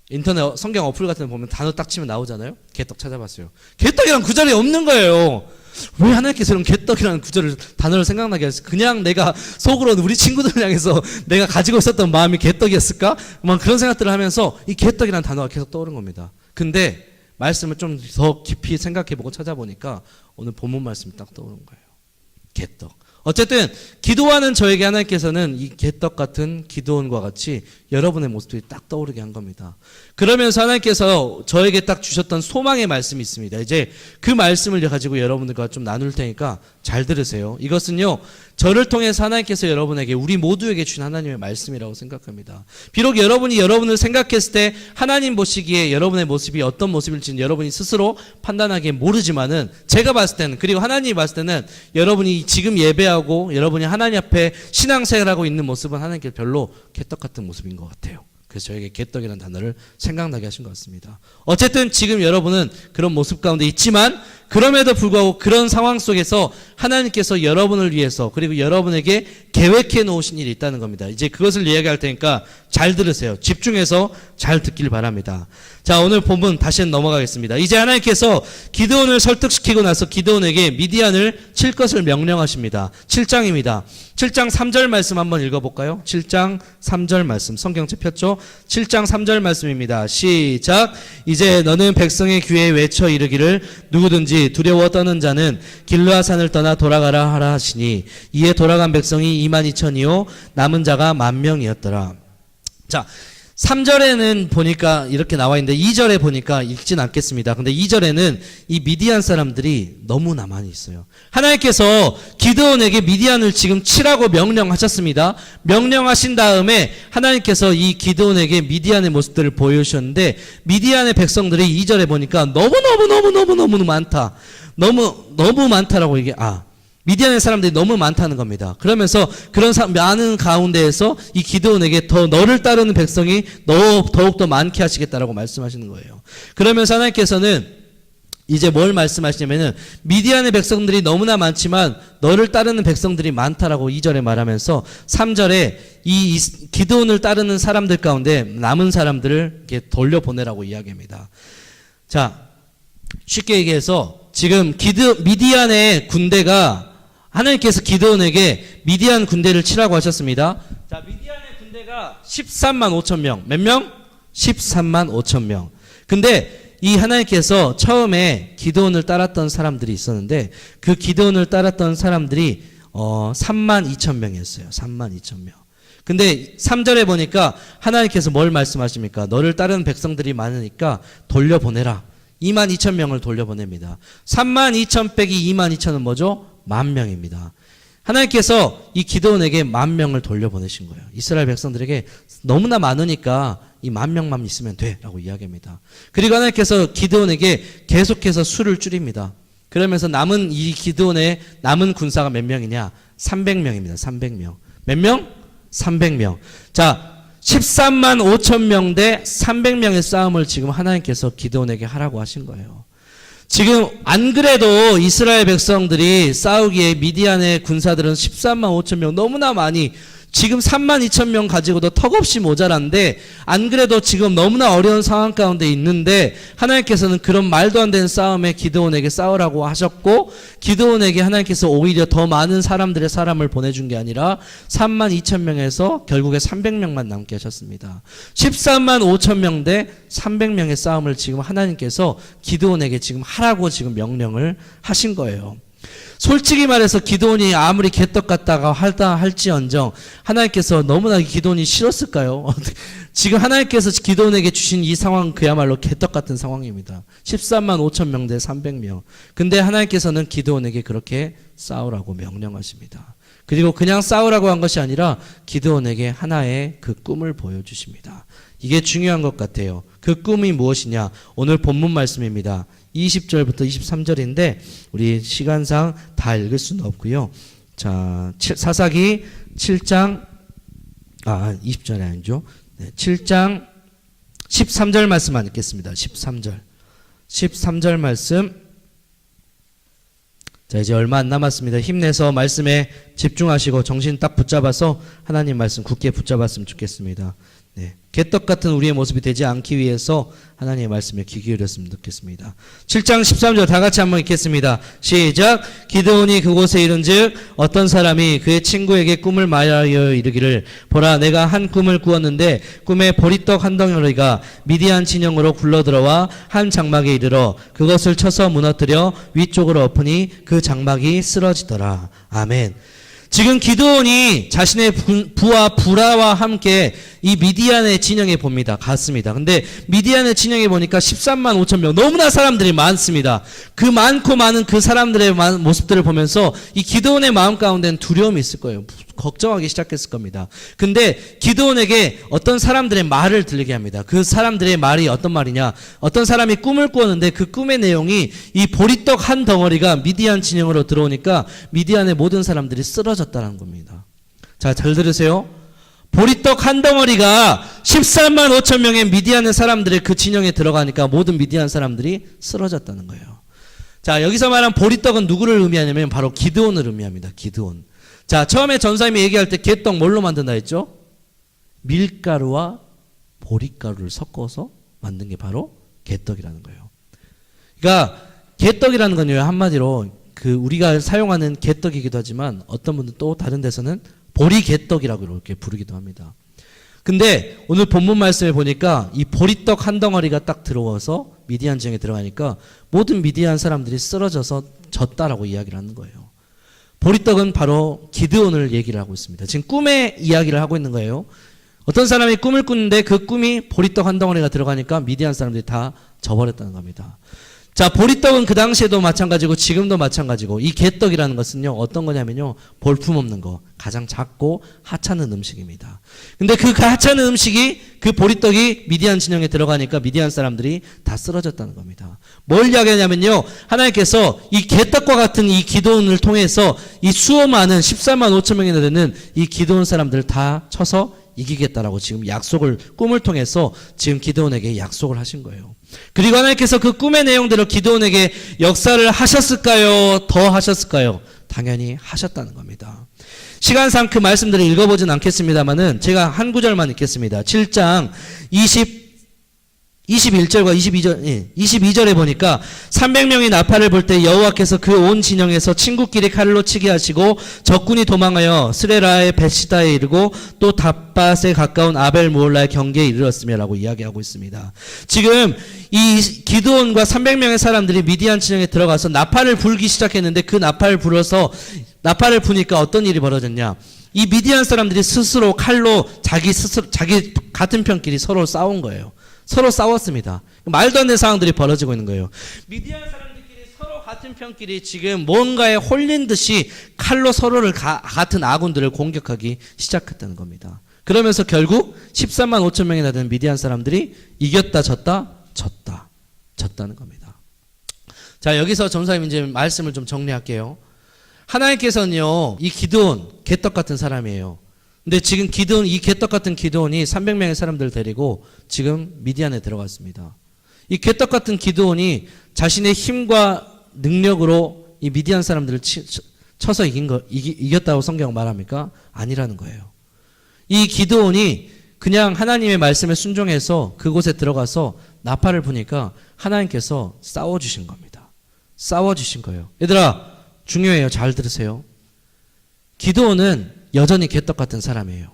인터넷 성경 어플 같은 데 보면 단어 딱 치면 나오잖아요. 개떡 찾아봤어요. 개떡이란 구절이 없는 거예요. 왜 하나님께서 이런 개떡이라는 단어를 생각나게 하셨을까? 그냥 내가 속으로 우리 친구들을 향해서 내가 가지고 있었던 마음이 개떡이었을까? 막 그런 생각들을 하면서 이 개떡이라는 단어가 계속 떠오른 겁니다. 근데 말씀을 좀 더 깊이 생각해보고 찾아보니까 오늘 본문 말씀이 딱 떠오른 거예요. 개떡. 어쨌든 기도하는 저에게 하나님께서는 이 개떡 같은 기도원과 같이 여러분의 모습들이 딱 떠오르게 한 겁니다. 그러면서 하나님께서 저에게 딱 주셨던 소망의 말씀이 있습니다. 이제 그 말씀을 가지고 여러분들과 좀 나눌 테니까 잘 들으세요. 이것은요, 저를 통해서 하나님께서 여러분에게, 우리 모두에게 주신 하나님의 말씀이라고 생각합니다. 비록 여러분이 여러분을 생각했을 때 하나님 보시기에 여러분의 모습이 어떤 모습일지는 여러분이 스스로 판단하기에 모르지만은, 제가 봤을 때는, 그리고 하나님이 봤을 때는 여러분이 지금 예배하고 여러분이 하나님 앞에 신앙생활하고 있는 모습은 하나님께 별로 개떡 같은 모습인 것 같아요. 그래서 저에게 개떡이라는 단어를 생각나게 하신 것 같습니다. 어쨌든 지금 여러분은 그런 모습 가운데 있지만, 그럼에도 불구하고 그런 상황 속에서 하나님께서 여러분을 위해서, 그리고 여러분에게 계획해 놓으신 일이 있다는 겁니다. 이제 그것을 이야기할 테니까 잘 들으세요. 집중해서 잘 듣길 바랍니다. 자, 오늘 본문 다시 넘어가겠습니다. 이제 하나님께서 기드온을 설득시키고 나서 기드온에게 미디안을 칠 것을 명령하십니다. 7장입니다. 7장 3절 말씀 한번 읽어볼까요? 7장 3절 말씀, 성경책 폈죠? 7장 3절 말씀입니다. 시작. 이제 너는 백성의 귀에 외쳐 이르기를 누구든지 두려워 떠는 자는 길르앗산을 떠나 돌아가라 하라 하시니, 이에 돌아간 백성이 22,000이요 남은 자가 10,000명이었더라. 자, 3절에는 보니까 이렇게 나와 있는데 2절에 보니까 읽진 않겠습니다. 근데 2절에는 이 미디안 사람들이 너무나 많이 있어요. 하나님께서 기드온에게 미디안을 지금 치라고 명령하셨습니다. 명령하신 다음에 하나님께서 이 기드온에게 미디안의 모습들을 보여주셨는데, 미디안의 백성들이 2절에 보니까 너무 많다. 너무 많다라고 이게, 미디안의 사람들이 너무 많다는 겁니다. 그러면서 그런 많은 가운데에서 이 기드온에게 더 너를 따르는 백성이 더욱더 많게 하시겠다라고 말씀하시는 거예요. 그러면서 하나님께서는 이제 뭘 말씀하시냐면은, 미디안의 백성들이 너무나 많지만 너를 따르는 백성들이 많다라고 2절에 말하면서 3절에 이 기드온을 따르는 사람들 가운데 남은 사람들을 이렇게 돌려보내라고 이야기합니다. 자, 쉽게 얘기해서 지금 미디안의 군대가, 하나님께서 기드온에게 미디안 군대를 치라고 하셨습니다. 자, 미디안의 군대가 13만 5천 명. 몇 명? 13만 5천 명. 근데 이 하나님께서 처음에 기드온을 따랐던 사람들이 있었는데, 그 기드온을 따랐던 사람들이 3만 2천 명이었어요. 3만 2천 명. 근데 3절에 보니까 하나님께서 뭘 말씀하십니까? 너를 따르는 백성들이 많으니까 돌려보내라. 22,000명을 돌려보냅니다. 32,000 빼기 22,000은 뭐죠? 10,000명입니다. 하나님께서 이 기드온에게 10,000명을 돌려보내신 거예요. 이스라엘 백성들에게 너무나 많으니까 이 10,000명만 있으면 돼 라고 이야기합니다. 그리고 하나님께서 기드온에게 계속해서 수를 줄입니다. 그러면서 남은 이 기드온의 남은 군사가 몇 명이냐? 300명입니다. 300명. 몇 명? 300명. 자, 13만 5천 명 대 300명의 싸움을 지금 하나님께서 기드온에게 하라고 하신 거예요. 지금 안 그래도 이스라엘 백성들이 싸우기에 미디안의 군사들은 13만 5천 명 너무나 많이, 지금 3만 2천 명 가지고도 턱없이 모자란데, 안 그래도 지금 너무나 어려운 상황 가운데 있는데 하나님께서는 그런 말도 안 되는 싸움에 기드온에게 싸우라고 하셨고, 기드온에게 하나님께서 오히려 더 많은 사람을 보내준 게 아니라 3만 2천 명에서 결국에 300명만 남게 하셨습니다. 13만 5천 명 대 300명의 싸움을 지금 하나님께서 기드온에게 지금 하라고 지금 명령을 하신 거예요. 솔직히 말해서 기드온이 아무리 개떡 같다가 할지언정 하나님께서 너무나 기드온이 싫었을까요? 지금 하나님께서 기드온에게 주신 이 상황은 그야말로 개떡 같은 상황입니다. 13만 5천 명 대 300명. 근데 하나님께서는 기드온에게 그렇게 싸우라고 명령하십니다. 그리고 그냥 싸우라고 한 것이 아니라 기드온에게 하나의 그 꿈을 보여주십니다. 이게 중요한 것 같아요. 그 꿈이 무엇이냐? 오늘 본문 말씀입니다. 20절부터 23절인데 우리 시간상 다 읽을 수는 없고요. 자, 사사기 7장 20절이 아니죠. 네, 7장 13절 말씀만 읽겠습니다. 13절 말씀. 자, 이제 얼마 안 남았습니다. 힘내서 말씀에 집중하시고 정신 딱 붙잡아서 하나님 말씀 굳게 붙잡았으면 좋겠습니다. 네, 개떡 같은 우리의 모습이 되지 않기 위해서 하나님의 말씀에 귀 기울였으면 좋겠습니다. 7장 13절 다 같이 한번 읽겠습니다. 시작. 기드온이 그곳에 이른즉 어떤 사람이 그의 친구에게 꿈을 말하여 이르기를 보라 내가 한 꿈을 꾸었는데 꿈에 보리떡 한 덩어리가 미디안 진영으로 굴러들어와 한 장막에 이르러 그것을 쳐서 무너뜨려 위쪽으로 엎으니 그 장막이 쓰러지더라. 아멘. 지금 기드온이 자신의 부하 부라와 함께 이 미디안의 진영에 봅니다. 갔습니다. 근데 미디안의 진영에 보니까 13만 5천 명, 너무나 사람들이 많습니다. 그 많고 많은 그 사람들의 모습들을 보면서 이 기드온의 마음 가운데는 두려움이 있을 거예요. 걱정하기 시작했을 겁니다. 근데 기드온에게 어떤 사람들의 말을 들리게 합니다. 그 사람들의 말이 어떤 말이냐? 어떤 사람이 꿈을 꾸었는데 그 꿈의 내용이 이 보리떡 한 덩어리가 미디안 진영으로 들어오니까 미디안의 모든 사람들이 쓰러졌다는 겁니다. 자, 잘 들으세요. 보리떡 한 덩어리가 13만 5천 명의 미디안의 사람들의 그 진영에 들어가니까 모든 미디안 사람들이 쓰러졌다는 거예요. 자, 여기서 말한 보리떡은 누구를 의미하냐면 바로 기드온을 의미합니다. 기드온. 자, 처음에 전사님이 얘기할 때 개떡 뭘로 만든다 했죠? 밀가루와 보리가루를 섞어서 만든 게 바로 개떡이라는 거예요. 그러니까 개떡이라는 건요, 한마디로 그 우리가 사용하는 개떡이기도 하지만 어떤 분들 또 다른 데서는 보리개떡이라고 이렇게 부르기도 합니다. 근데 오늘 본문 말씀에 보니까 이 보리떡 한 덩어리가 딱 들어와서 미디안 지역에 들어가니까 모든 미디안 사람들이 쓰러져서 졌다라고 이야기를 하는 거예요. 보리떡은 바로 기드온을 얘기를 하고 있습니다. 지금 꿈의 이야기를 하고 있는 거예요. 어떤 사람이 꿈을 꾸는데 그 꿈이 보리떡 한 덩어리가 들어가니까 미디안 사람들이 다 져버렸다는 겁니다. 자, 보리떡은 그 당시에도 마찬가지고 지금도 마찬가지고 이 개떡이라는 것은요, 어떤 거냐면요, 볼품없는 거, 가장 작고 하찮은 음식입니다. 근데 그 하찮은 음식이, 그 보리떡이 미디안 진영에 들어가니까 미디안 사람들이 다 쓰러졌다는 겁니다. 뭘 이야기하냐면요, 하나님께서 이 개떡과 같은 이 기드온을 통해서 이 수호 많은 14만 5천 명이나 되는 이 기드온 사람들을 다 쳐서 이기겠다라고 지금 약속을, 꿈을 통해서 지금 기드온에게 약속을 하신 거예요. 그리고 하나님께서 그 꿈의 내용대로 기드온에게 역사를 하셨을까요? 더 하셨을까요? 당연히 하셨다는 겁니다. 시간상 그 말씀들을 읽어보진 않겠습니다만은 제가 한 구절만 읽겠습니다. 7장 21절과 22절에 보니까 300명이 나팔을 불 때 여호와께서 그 온 진영에서 친구끼리 칼로 치게 하시고 적군이 도망하여 스레라의 벳시다에 이르고 또 답밭에 가까운 아벨 무올라의 경계에 이르렀으며라고 이야기하고 있습니다. 지금 이 기드온과 300명의 사람들이 미디안 진영에 들어가서 나팔을 불기 시작했는데 그 나팔을 나팔을 부니까 어떤 일이 벌어졌냐? 이 미디안 사람들이 스스로 칼로 자기 같은 편끼리 서로 싸운 거예요. 서로 싸웠습니다. 말도 안 되는 상황들이 벌어지고 있는 거예요. 미디안 사람들끼리 서로 같은 편끼리 지금 뭔가에 홀린 듯이 칼로 서로를 같은 아군들을 공격하기 시작했다는 겁니다. 그러면서 결국 13만 5천 명이나 되는 미디안 사람들이 이겼다 졌다는 겁니다. 자, 여기서 전사님 이제 말씀을 좀 정리할게요. 하나님께서는요, 이 기드온 개떡 같은 사람이에요. 근데 지금 이 개떡 같은 기드온이 300명의 사람들을 데리고 지금 미디안에 들어갔습니다. 이 개떡 같은 기드온이 자신의 힘과 능력으로 이 미디안 사람들을 쳐서 이겼다고 성경 말합니까? 아니라는 거예요. 이 기드온이 그냥 하나님의 말씀에 순종해서 그곳에 들어가서 나팔을 부니까 하나님께서 싸워주신 겁니다. 싸워주신 거예요. 얘들아, 중요해요. 잘 들으세요. 기드온은 여전히 개떡 같은 사람이에요.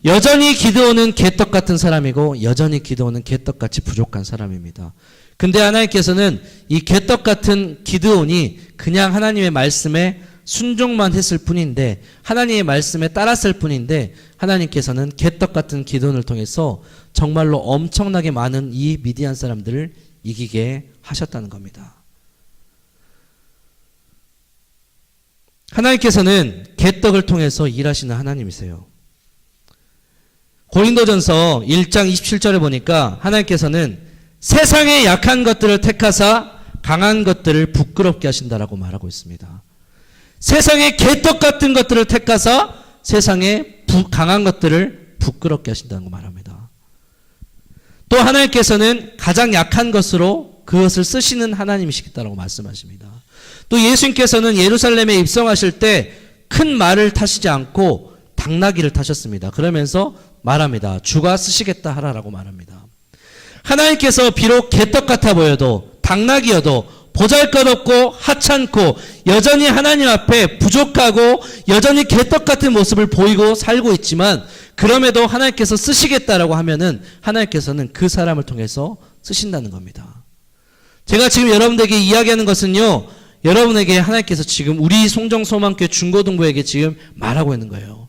여전히 기드온은 개떡 같은 사람이고 여전히 기드온은 개떡같이 부족한 사람입니다. 근데 하나님께서는 이 개떡 같은 기드온이 그냥 하나님의 말씀에 순종만 했을 뿐인데, 하나님의 말씀에 따랐을 뿐인데, 하나님께서는 개떡 같은 기드온을 통해서 정말로 엄청나게 많은 이 미디안 사람들을 이기게 하셨다는 겁니다. 하나님께서는 개떡을 통해서 일하시는 하나님이세요. 고린도전서 1장 27절에 보니까 하나님께서는 세상의 약한 것들을 택하사 강한 것들을 부끄럽게 하신다라고 말하고 있습니다. 세상의 개떡 같은 것들을 택하사 세상의 강한 것들을 부끄럽게 하신다는 거 말합니다. 또 하나님께서는 가장 약한 것으로 그것을 쓰시는 하나님이시겠다라고 말씀하십니다. 또 예수님께서는 예루살렘에 입성하실 때 큰 말을 타시지 않고 당나귀를 타셨습니다. 그러면서 말합니다. 주가 쓰시겠다 하라라고 말합니다. 하나님께서 비록 개떡 같아 보여도, 당나귀여도, 보잘것없고 하찮고 여전히 하나님 앞에 부족하고 여전히 개떡 같은 모습을 보이고 살고 있지만, 그럼에도 하나님께서 쓰시겠다라고 하면은 하나님께서는 그 사람을 통해서 쓰신다는 겁니다. 제가 지금 여러분들에게 이야기하는 것은요, 여러분에게 하나님께서 지금 우리 송정소망교회 중고등부에게 지금 말하고 있는 거예요.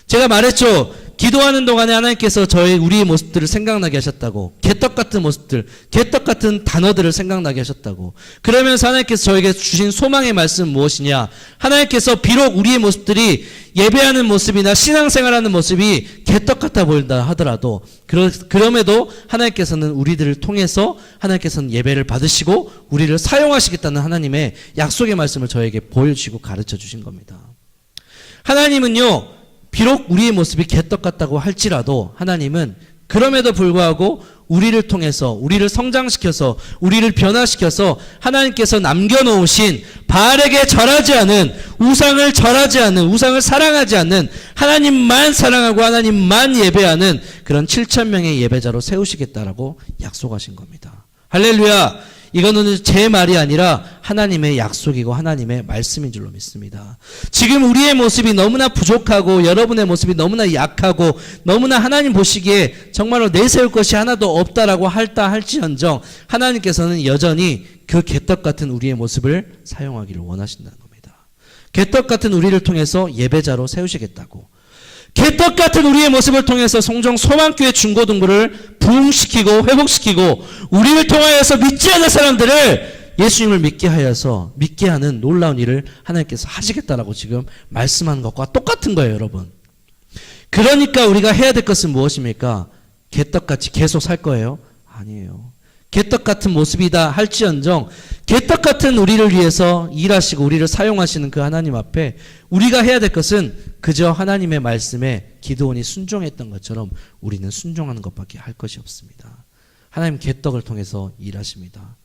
제가 말했죠. 기도하는 동안에 하나님께서 우리의 모습들을 생각나게 하셨다고. 개떡 같은 모습들, 개떡 같은 단어들을 생각나게 하셨다고. 그러면서 하나님께서 저에게 주신 소망의 말씀은 무엇이냐? 하나님께서 비록 우리의 모습들이 예배하는 모습이나 신앙생활하는 모습이 개떡 같아 보인다 하더라도, 그럼에도 하나님께서는 우리들을 통해서 하나님께서는 예배를 받으시고 우리를 사용하시겠다는 하나님의 약속의 말씀을 저에게 보여주시고 가르쳐 주신 겁니다. 하나님은요, 비록 우리의 모습이 개떡 같다고 할지라도 하나님은 그럼에도 불구하고 우리를 통해서, 우리를 성장시켜서, 우리를 변화시켜서 하나님께서 남겨놓으신 바알에게 절하지 않은, 우상을 절하지 않는, 우상을 사랑하지 않는, 하나님만 사랑하고 하나님만 예배하는 그런 7,000명의 예배자로 세우시겠다라고 약속하신 겁니다. 할렐루야! 이거는 제 말이 아니라 하나님의 약속이고 하나님의 말씀인 줄로 믿습니다. 지금 우리의 모습이 너무나 부족하고 여러분의 모습이 너무나 약하고 너무나 하나님 보시기에 정말로 내세울 것이 하나도 없다라고 할지언정 하나님께서는 여전히 그 개떡 같은 우리의 모습을 사용하기를 원하신다는 겁니다. 개떡 같은 우리를 통해서 예배자로 세우시겠다고. 개떡 같은 우리의 모습을 통해서 송정 소망교회 중고등부를 부흥시키고 회복시키고 우리를 통하여서 믿지 않는 사람들을 예수님을 믿게 하여서 믿게 하는 놀라운 일을 하나님께서 하시겠다라고 지금 말씀하는 것과 똑같은 거예요, 여러분. 그러니까 우리가 해야 될 것은 무엇입니까? 개떡같이 계속 살 거예요? 아니에요. 개떡 같은 모습이다 할지언정 개떡 같은 우리를 위해서 일하시고 우리를 사용하시는 그 하나님 앞에 우리가 해야 될 것은 그저 하나님의 말씀에 기드온이 순종했던 것처럼 우리는 순종하는 것밖에 할 것이 없습니다. 하나님 개떡을 통해서 일하십니다.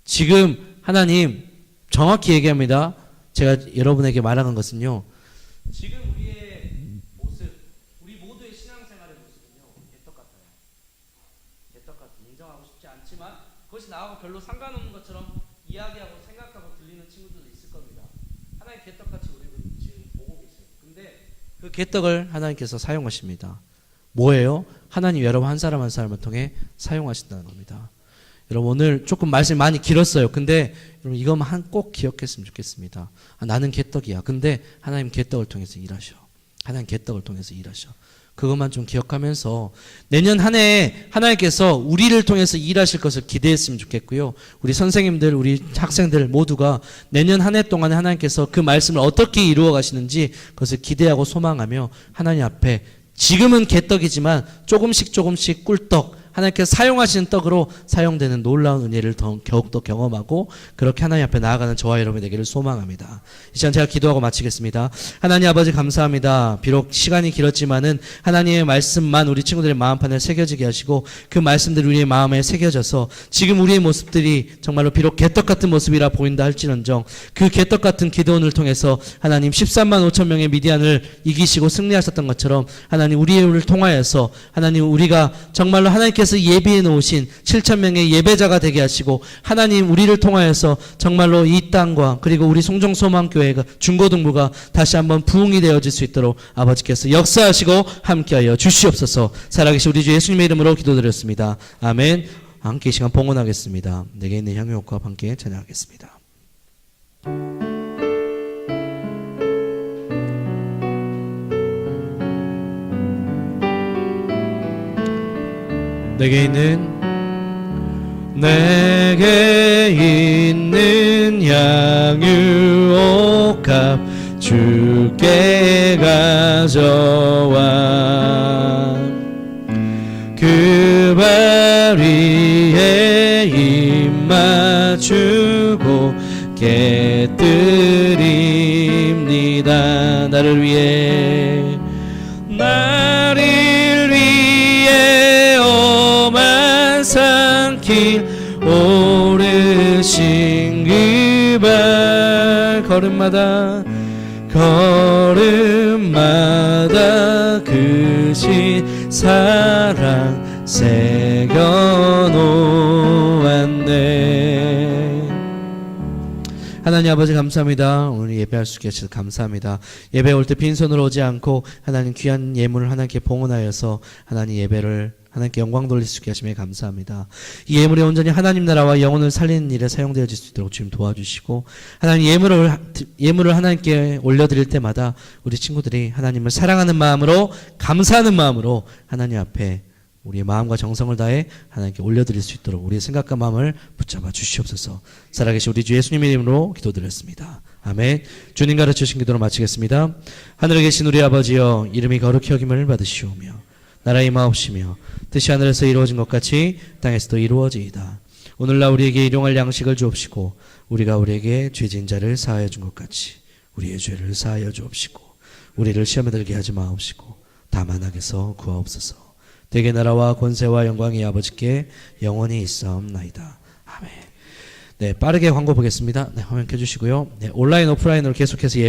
지금 하나님 정확히 얘기합니다. 제가 여러분에게 말하는 것은요, 지금 우리의 모습, 우리 모두의 신앙생활의 모습은요 개떡 같아요. 개떡 같은, 인정하고 싶지 않지만 그것이 나하고 별로 상관없는 것처럼 이야기하고 생각하고 들리는 친구들도 있을 겁니다. 하나님 개떡같이 우리를 지금 보고 계세요. 근데 그 개떡을 하나님께서 사용하십니다. 뭐예요? 하나님 여러분 한 사람 한 사람을 통해 사용하신다는 겁니다. 여러분 오늘 조금 말씀이 많이 길었어요. 근데 여러분 이것만 꼭 기억했으면 좋겠습니다. 나는 개떡이야. 근데 하나님 개떡을 통해서 일하셔. 하나님 개떡을 통해서 일하셔. 그것만 좀 기억하면서 내년 한 해에 하나님께서 우리를 통해서 일하실 것을 기대했으면 좋겠고요. 우리 선생님들, 우리 학생들 모두가 내년 한 해 동안에 하나님께서 그 말씀을 어떻게 이루어 가시는지 그것을 기대하고 소망하며 하나님 앞에 지금은 개떡이지만 조금씩 꿀떡, 하나님께서 사용하시는 떡으로 사용되는 놀라운 은혜를 더욱더 경험하고 그렇게 하나님 앞에 나아가는 저와 여러분이 되기를 소망합니다. 이 시간 제가 기도하고 마치겠습니다. 하나님 아버지 감사합니다. 비록 시간이 길었지만은 하나님의 말씀만 우리 친구들의 마음판에 새겨지게 하시고 그 말씀들이 우리의 마음에 새겨져서 지금 우리의 모습들이 정말로 비록 개떡 같은 모습이라 보인다 할지언정 그 개떡 같은 기도원을 통해서 하나님 13만 5천 명의 미디안을 이기시고 승리하셨던 것처럼 하나님 우리를 통하여서 하나님 우리가 정말로 하나님께서 예비해 놓으신 7천 명의 예배자가 되게 하시고 하나님 우리를 통하여서 정말로 이 땅과 그리고 우리 송정소망교회가 중고등부가 다시 한번 부흥이 되어질 수 있도록 아버지께서 역사하시고 함께하여 주시옵소서. 살아계신 우리 주 예수님의 이름으로 기도드렸습니다. 아멘. 함께 이 시간 봉헌하겠습니다. 내게 있는 향유옥과 함께 찬양하겠습니다. 내게 있는 향유옥합 주께 가져와 그 발 위에 입 맞추고 깨뜨립니다. 나를 위해 험한 산길 오르신 그 발 걸음마다 그 신 사랑 새겨놓았네. 하나님 아버지 감사합니다. 오늘 예배할 수 있게 해주셔서 감사합니다. 예배 올 때 빈손으로 오지 않고 하나님 귀한 예물을 하나님께 봉헌하여서 하나님 예배를 하나님께 영광 돌릴 수 있게 하심에 감사합니다. 이 예물이 온전히 하나님 나라와 영혼을 살리는 일에 사용되어질 수 있도록 주님 도와주시고, 하나님 예물을 하나님께 올려드릴 때마다 우리 친구들이 하나님을 사랑하는 마음으로, 감사하는 마음으로 하나님 앞에 우리의 마음과 정성을 다해 하나님께 올려드릴 수 있도록 우리의 생각과 마음을 붙잡아 주시옵소서. 살아계신 우리 주 예수님의 이름으로 기도드렸습니다. 아멘. 주님 가르치신 기도로 마치겠습니다. 하늘에 계신 우리 아버지여, 이름이 거룩히 여김을 받으시오며 나라의 임하옵시며 뜻이 하늘에서 이루어진 것 같이 땅에서도 이루어지이다. 오늘날 우리에게 일용할 양식을 주옵시고 우리가 우리에게 죄진 자를 사하여 준 것 같이 우리의 죄를 사하여 주옵시고 우리를 시험에 들게 하지 마옵시고 다만 악에서 구하옵소서. 대개 나라와 권세와 영광이 아버지께 영원히 있사옵나이다. 아멘. 네, 빠르게 광고 보겠습니다. 네, 화면 켜주시고요. 네, 온라인 오프라인으로 계속해서 예배